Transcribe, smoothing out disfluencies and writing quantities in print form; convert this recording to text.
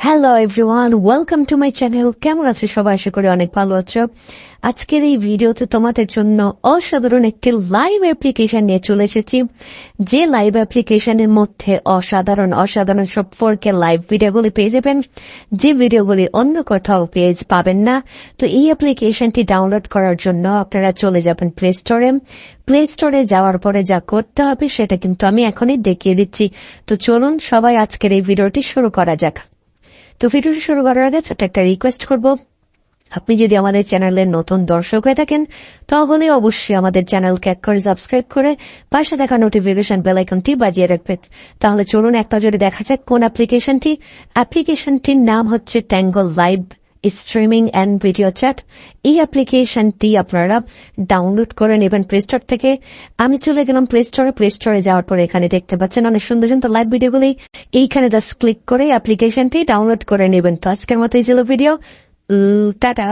Hello everyone, welcome to my channel. কেমন আছো সবাই? আশা করি অনেক ভালো আছো। আজকের এই ভিডিওতে তোমাদের জন্য অসাধারণ একটি লাইভ অ্যাপ্লিকেশন নিয়ে চলে এসেছি, যে লাইভ অ্যাপ্লিকেশনের মধ্যে অসাধারণ সব 4K লাইভ ভিডিওগুলি পেয়ে যাবেন, যে ভিডিওগুলি অন্য কোথাও পাবেন না। তো এই অ্যাপ্লিকেশনটি ডাউনলোড করার জন্য আপনারা চলে যাবেন প্লে স্টোরে যাওয়ার পরে যা করতে হবে সেটা কিন্তু আমি এখনই দেখিয়ে দিচ্ছি। তো চলুন সবাই আজকের এই ভিডিওটি শুরু করা যাক। তো ভিডিওটি শুরু করার আগে ছোট্ট একটা রিকোয়েস্ট করব, আপনি যদি আমাদের চ্যানেলের নতুন দর্শক হয়ে থাকেন তাহলে অবশ্যই আমাদের চ্যানেলকে এক করে সাবস্ক্রাইব করে পাশে থাকা নোটিফিকেশন বেল আইকনটি বাজিয়ে রাখবেন। তাহলে চলুন এক নজরে দেখা যাক কোন অ্যাপ্লিকেশনটির নাম হচ্ছে tangle live streaming and video chat. এই অ্যাপ্লিকেশনটি আপনারা ডাউনলোড করে নেবেন প্লে স্টোর থেকে। আমি চলে গেলাম প্লে স্টোরে যাওয়ার পরে এখানে দেখতে পাচ্ছেন অনেক সুন্দর সুন্দর লাইভ ভিডিওগুলি। এইখানে জাস্ট ক্লিক করে অ্যাপ্লিকেশনটি ডাউনলোড করে নেবেন। তো আজকের মতো এই ছিল ভিডিও, টাটা।